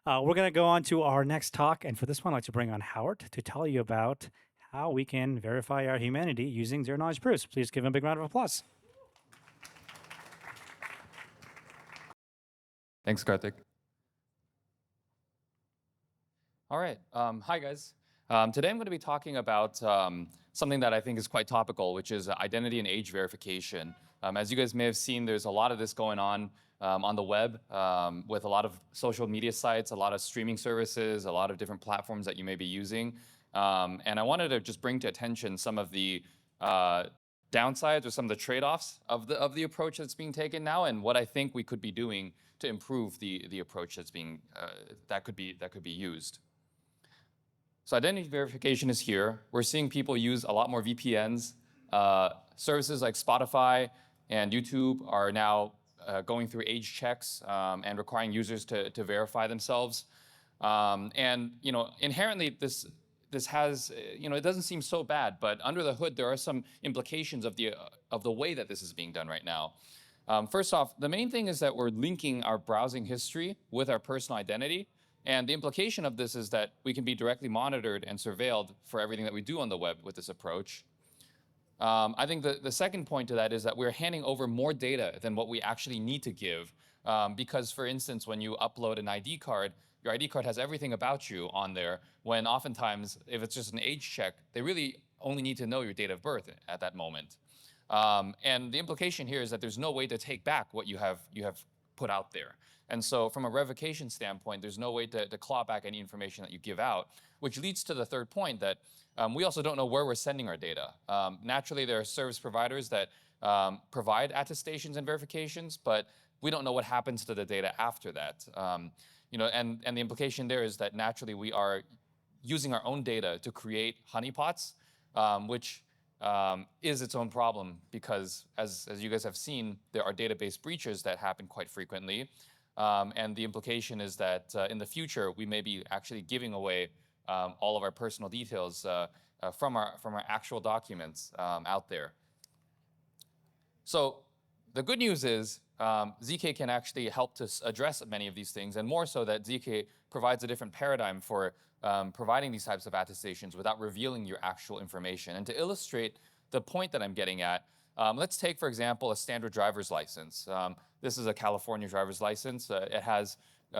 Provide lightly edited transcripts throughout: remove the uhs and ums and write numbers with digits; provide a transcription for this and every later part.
We're going to go on to our next talk. And for this one, I'd like to bring on Howard to tell you about how we can verify our humanity using zero-knowledge proofs. Please give him a big round of applause. Thanks, Karthik. All right. Hi, guys. Today I'm going to be talking about something that I think is quite topical, which is identity and age verification. As you guys may have seen, there's a lot of this going on the web with a lot of social media sites, a lot of streaming services, a lot of different platforms that you may be using. And I wanted to just bring to attention some of the downsides or some of the trade-offs of the approach that's being taken now, and what I think we could be doing to improve the approach that's being that could be used. So identity verification is here. We're seeing people use a lot more VPNs. Services like Spotify and YouTube are now going through age checks and requiring users to verify themselves. And inherently this has, it doesn't seem so bad, but under the hood there are some implications of the way that this is being done right now. First off, the main thing is that we're linking our browsing history with our personal identity. And the implication of this is that we can be directly monitored and surveilled for everything that we do on the web with this approach. I think the second point to that is that we're handing over more data than what we actually need to give. Because, for instance, when you upload an ID card, your ID card has everything about you on there, when oftentimes, if it's just an age check, they really only need to know your date of birth at that moment. And the implication here is that there's no way to take back what you have put out there. And so from a revocation standpoint, there's no way to claw back any information that you give out, which leads to the third point that we also don't know where we're sending our data. Naturally, there are service providers that provide attestations and verifications, but we don't know what happens to the data after that. And the implication there is that naturally we are using our own data to create honeypots, which is its own problem because, as you guys have seen, there are database breaches that happen quite frequently. And the implication is that in the future, we may be actually giving away all of our personal details from our actual documents out there. So the good news is ZK can actually help to address many of these things, and more so that ZK provides a different paradigm for providing these types of attestations without revealing your actual information. And to illustrate the point that I'm getting at, let's take, for example, a standard driver's license. This is a California driver's license. It has,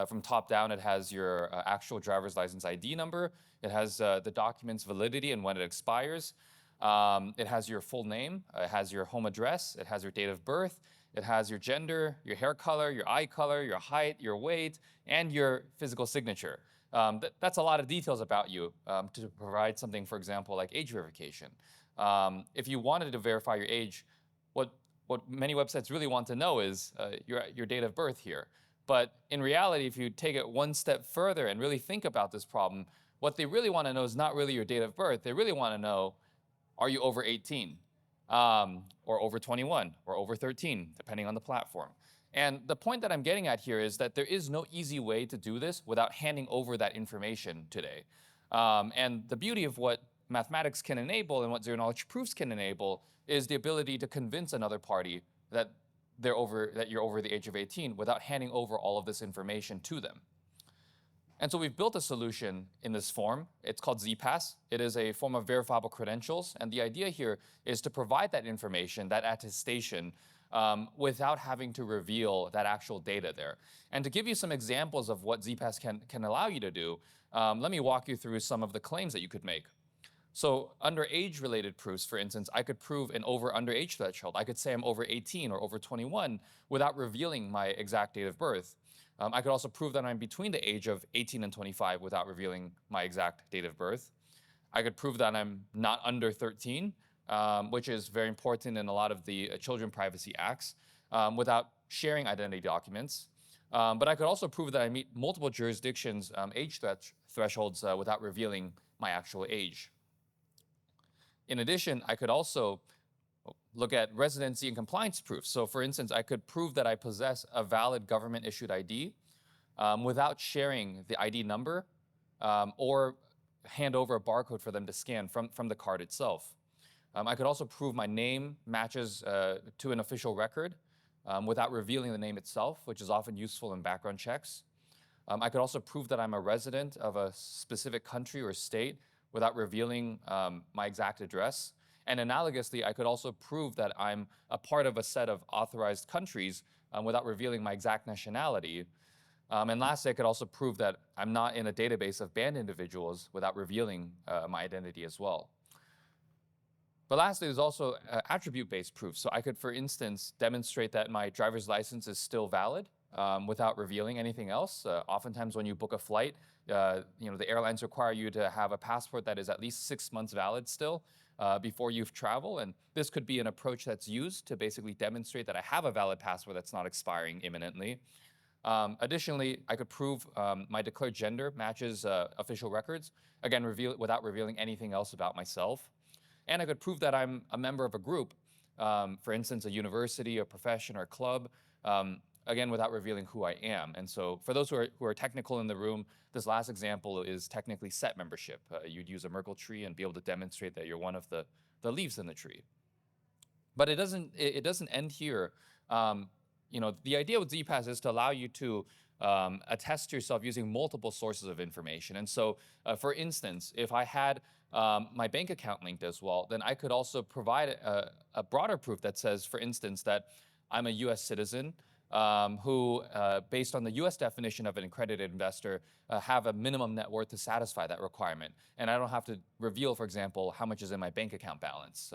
from top down, it has your actual driver's license ID number. It has the document's validity and when it expires. It has your full name. It has your home address. It has your date of birth. It has your gender, your hair color, your eye color, your height, your weight, and your physical signature. That's a lot of details about you to provide something, for example, like age verification. If you wanted to verify your age, what many websites really want to know is your date of birth here. But in reality, if you take it one step further and really think about this problem, what they really want to know is not really your date of birth. They really want to know, are you over 18, or over 21, or over 13, depending on the platform. And the point that I'm getting at here is that there is no easy way to do this without handing over that information today. And the beauty of what mathematics can enable and what zero-knowledge proofs can enable is the ability to convince another party that you're over the age of 18 without handing over all of this information to them. And so we've built a solution in this form. It's called ZPass. It is a form of verifiable credentials. And the idea here is to provide that information, that attestation, without having to reveal that actual data there. And to give you some examples of what ZPass can allow you to do, let me walk you through some of the claims that you could make. So under age-related proofs, for instance, I could prove an over-under age threshold. I could say I'm over 18 or over 21 without revealing my exact date of birth. I could also prove that I'm between the age of 18 and 25 without revealing my exact date of birth. I could prove that I'm not under 13, which is very important in a lot of the Children Privacy Acts, without sharing identity documents. But I could also prove that I meet multiple jurisdictions' age thresholds without revealing my actual age. In addition, I could also look at residency and compliance proofs. So for instance, I could prove that I possess a valid government-issued ID without sharing the ID number or hand over a barcode for them to scan from the card itself. I could also prove my name matches to an official record without revealing the name itself, which is often useful in background checks. I could also prove that I'm a resident of a specific country or state without revealing my exact address. And analogously, I could also prove that I'm a part of a set of authorized countries without revealing my exact nationality. And lastly, I could also prove that I'm not in a database of banned individuals without revealing my identity as well. But lastly, there's also attribute-based proof. So I could, for instance, demonstrate that my driver's license is still valid without revealing anything else. Oftentimes when you book a flight, the airlines require you to have a passport that is at least 6 months valid still before you travel. And this could be an approach that's used to basically demonstrate that I have a valid passport that's not expiring imminently. Additionally, I could prove my declared gender matches official records, again, without revealing anything else about myself. And I could prove that I'm a member of a group, for instance, a university, a profession, or a club, again, without revealing who I am. And so for those who are technical in the room, this last example is technically set membership. You'd use a Merkle tree and be able to demonstrate that you're one of the leaves in the tree. But it doesn't end here. The idea with ZPass is to allow you to attest to yourself using multiple sources of information. And so, for instance, if I had my bank account linked as well, then I could also provide a broader proof that says, for instance, that I'm a US citizen who, based on the US definition of an accredited investor, have a minimum net worth to satisfy that requirement. And I don't have to reveal, for example, how much is in my bank account balance.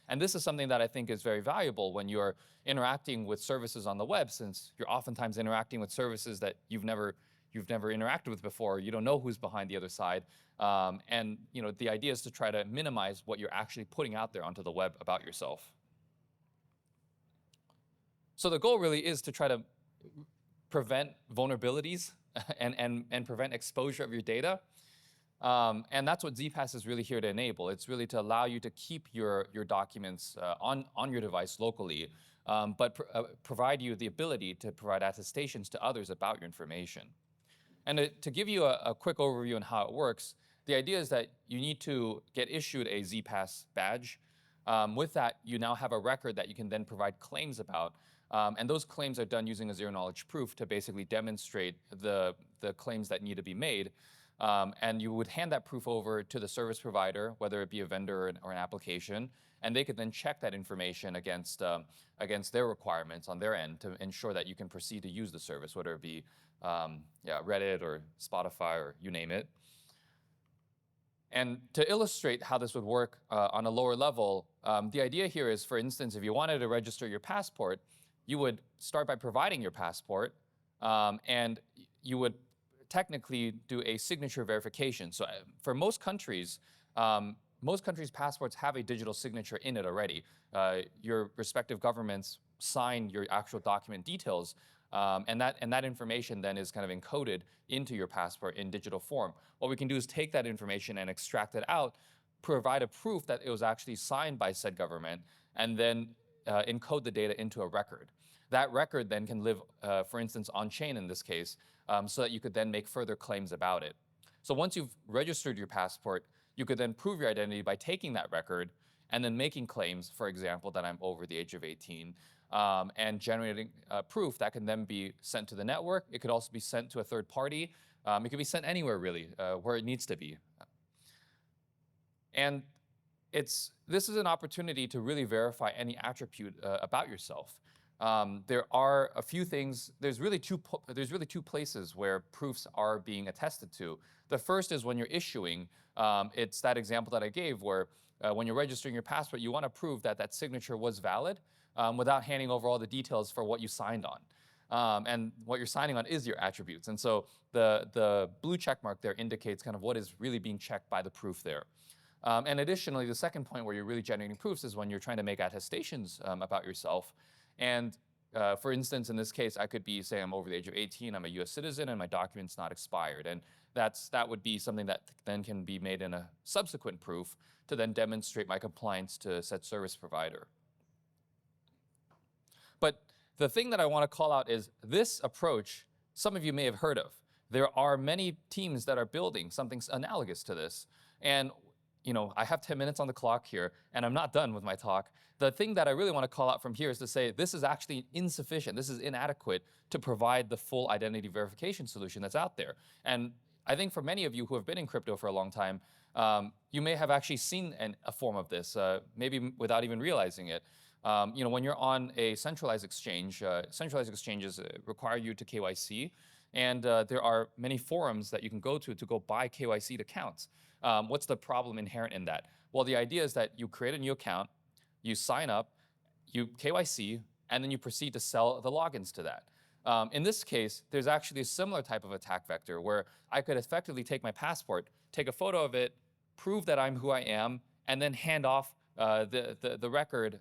And this is something that I think is very valuable when you're interacting with services on the web, since you're oftentimes interacting with services that you've never interacted with before. You don't know who's behind the other side. And the idea is to try to minimize what you're actually putting out there onto the web about yourself. So the goal really is to try to prevent vulnerabilities and prevent exposure of your data. And that's what ZPass is really here to enable. It's really to allow you to keep your documents on your device locally, but provide you the ability to provide attestations to others about your information. And to give you a quick overview on how it works, the idea is that you need to get issued a ZPass badge. With that, you now have a record that you can then provide claims about. And those claims are done using a zero-knowledge proof to basically demonstrate the claims that need to be made. And you would hand that proof over to the service provider, whether it be a vendor or an application, and they could then check that information against their requirements on their end to ensure that you can proceed to use the service, whether it be Reddit or Spotify or you name it. And to illustrate how this would work on a lower level, the idea here is, for instance, if you wanted to register your passport, you would start by providing your passport, and you would technically do a signature verification. So for most countries' passports have a digital signature in it already. Your respective governments sign your actual document details, and that information then is kind of encoded into your passport in digital form. What we can do is take that information and extract it out, provide a proof that it was actually signed by said government, and then encode the data into a record. That record then can live, for instance, on-chain in this case, so that you could then make further claims about it. So once you've registered your passport, you could then prove your identity by taking that record and then making claims, for example, that I'm over the age of 18, and generating proof that can then be sent to the network. It could also be sent to a third party. It could be sent anywhere, really, where it needs to be. And this is an opportunity to really verify any attribute about yourself. There are a few things. There's really two places where proofs are being attested to. The first is when you're issuing. It's that example that I gave where when you're registering your passport, you want to prove that that signature was valid without handing over all the details for what you signed on. And what you're signing on is your attributes. And so the blue check mark there indicates kind of what is really being checked by the proof there. And additionally, the second point where you're really generating proofs is when you're trying to make attestations about yourself. And for instance, in this case, I could be saying I'm over the age of 18, I'm a US citizen, and my document's not expired. And that would be something that then can be made in a subsequent proof to then demonstrate my compliance to said service provider. But the thing that I want to call out is this approach, some of you may have heard of. There are many teams that are building something analogous to this. And I have 10 minutes on the clock here, and I'm not done with my talk. The thing that I really want to call out from here is to say this is actually insufficient. This is inadequate to provide the full identity verification solution that's out there. And I think for many of you who have been in crypto for a long time, you may have actually seen a form of this, maybe without even realizing it. When you're on a centralized exchange, centralized exchanges require you to KYC, and there are many forums that you can go to go buy KYC'd accounts. What's the problem inherent in that? Well, the idea is that you create a new account, you sign up, you KYC, and then you proceed to sell the logins to that. In this case, there's actually a similar type of attack vector where I could effectively take my passport, take a photo of it, prove that I'm who I am, and then hand off the record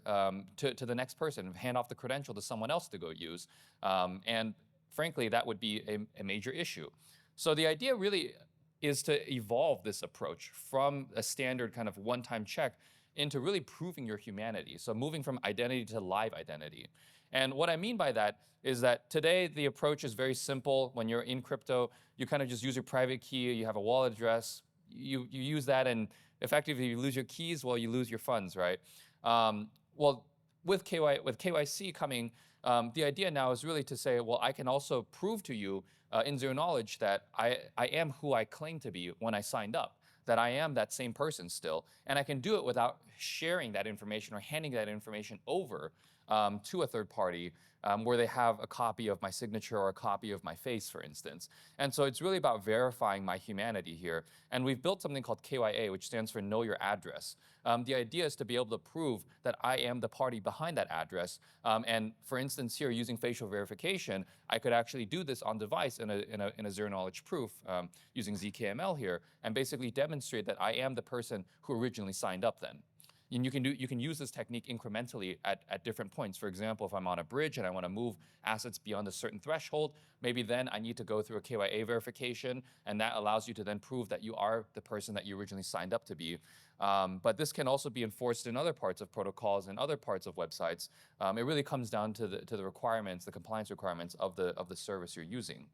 to the next person, hand off the credential to someone else to go use. And frankly, that would be a major issue. So the idea really is to evolve this approach from a standard kind of one-time check into really proving your humanity. So moving from identity to live identity. And what I mean by that is that today the approach is very simple. When you're in crypto, you kind of just use your private key, you have a wallet address, you use that, and effectively you lose your keys, well, you lose your funds, right? Well, with KYC coming, the idea now is really to say, well, I can also prove to you in zero knowledge that I am who I claim to be when I signed up, that I am that same person still. And I can do it without sharing that information or handing that information over to a third party where they have a copy of my signature or a copy of my face, for instance. And so it's really about verifying my humanity here. And we've built something called KYA, which stands for Know Your Address. The idea is to be able to prove that I am the party behind that address. And for instance, here, using facial verification, I could actually do this on device in a zero-knowledge proof using ZKML here, and basically demonstrate that I am the person who originally signed up then. And you can use this technique incrementally at different points. For example, if I'm on a bridge and I want to move assets beyond a certain threshold, maybe then I need to go through a KYA verification, and that allows you to then prove that you are the person that you originally signed up to be. But this can also be enforced in other parts of protocols and other parts of websites. It really comes down to the requirements, the compliance requirements of the service you're using.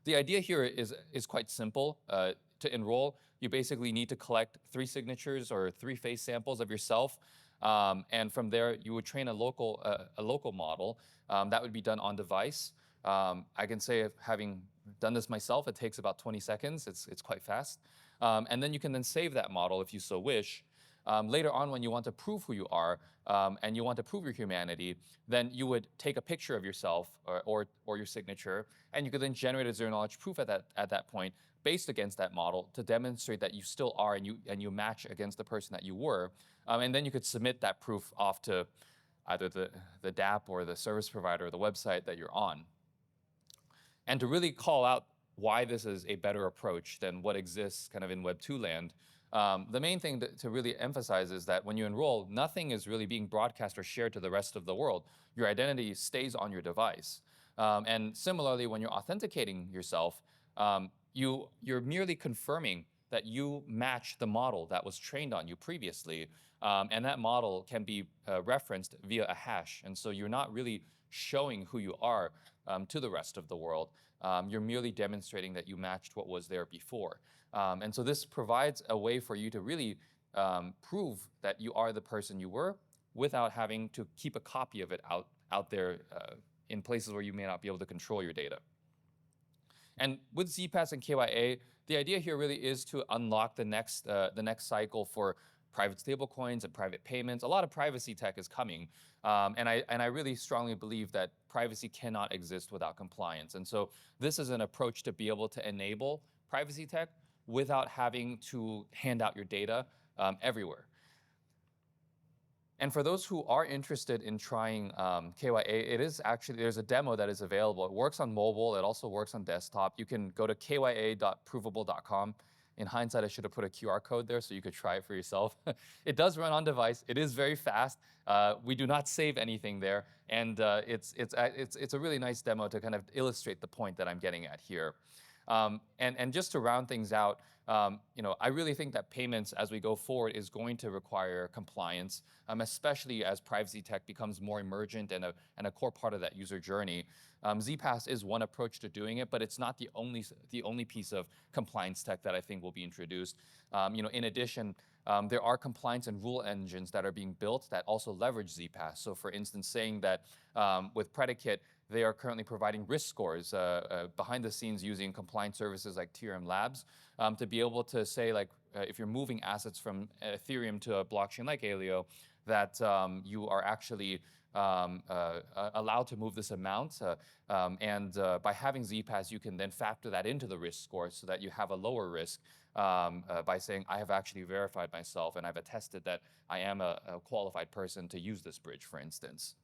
The idea here is quite simple. To enroll, you basically need to collect 3 signatures or 3 face samples of yourself, and from there you would train a local model that would be done on device. I can say, having done this myself, it takes about 20 seconds. It's quite fast, and then you can then save that model if you so wish. Later on, when you want to prove who you are and you want to prove your humanity, then you would take a picture of yourself or your signature, and you could then generate a zero-knowledge proof at that point based against that model to demonstrate that you still are and you match against the person that you were. And then you could submit that proof off to either the DApp or the service provider or the website that you're on. And to really call out why this is a better approach than what exists kind of in Web 2 land, the main thing to really emphasize is that when you enroll, nothing is really being broadcast or shared to the rest of the world. Your identity stays on your device. And similarly, when you're authenticating yourself, you're merely confirming that you match the model that was trained on you previously. And that model can be referenced via a hash. And so you're not really showing who you are to the rest of the world. You're merely demonstrating that you matched what was there before. And so this provides a way for you to really prove that you are the person you were without having to keep a copy of it out there in places where you may not be able to control your data. And with ZPass and KYA, the idea here really is to unlock the next cycle for private stablecoins and private payments. A lot of privacy tech is coming, and I really strongly believe that privacy cannot exist without compliance. And so this is an approach to be able to enable privacy tech without having to hand out your data everywhere. And for those who are interested in trying KYA, it is actually, there's a demo that is available. It works on mobile. It also works on desktop. You can go to kya.provable.com. In hindsight, I should have put a QR code there so you could try it for yourself. It does run on device. It is very fast. We do not save anything there. And it's a really nice demo to kind of illustrate the point that I'm getting at here. And just to round things out, I really think that payments as we go forward is going to require compliance, especially as privacy tech becomes more emergent and a core part of that user journey. ZPass is one approach to doing it, but it's not the only piece of compliance tech that I think will be introduced. In addition, there are compliance and rule engines that are being built that also leverage ZPass. So for instance, saying that with Predicate, they are currently providing risk scores behind the scenes using compliance services like TRM Labs to be able to say, like, if you're moving assets from Ethereum to a blockchain like Aleo, that you are actually allowed to move this amount. By having ZPass, you can then factor that into the risk score so that you have a lower risk by saying, I have actually verified myself and I've attested that I am a qualified person to use this bridge, for instance.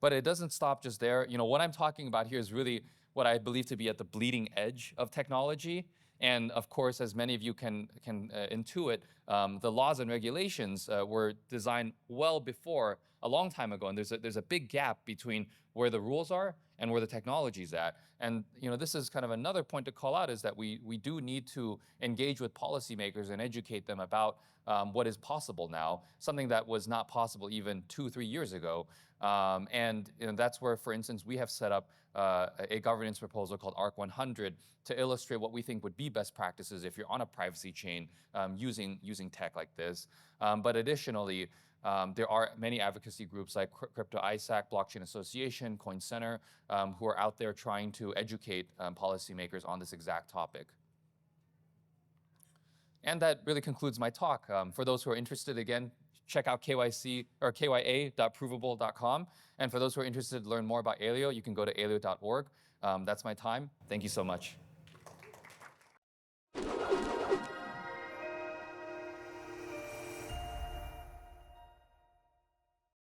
But it doesn't stop just there. What I'm talking about here is really what I believe to be at the bleeding edge of technology. And of course, as many of you can intuit, the laws and regulations were designed well before, a long time ago. And there's a big gap between where the rules are and where the technology is at. And this is kind of another point to call out, is that we do need to engage with policymakers and educate them about what is possible now, something that was not possible even 2-3 years ago. And that's where, for instance, we have set up a governance proposal called ARC 100 to illustrate what we think would be best practices if you're on a privacy chain using tech like this. But additionally, there are many advocacy groups like Crypto ISAC, Blockchain Association, Coin Center, who are out there trying to educate policymakers on this exact topic. And that really concludes my talk. For those who are interested, again, check out kya.provable.com. And for those who are interested to learn more about Aleo, you can go to aleo.org. That's my time. Thank you so much.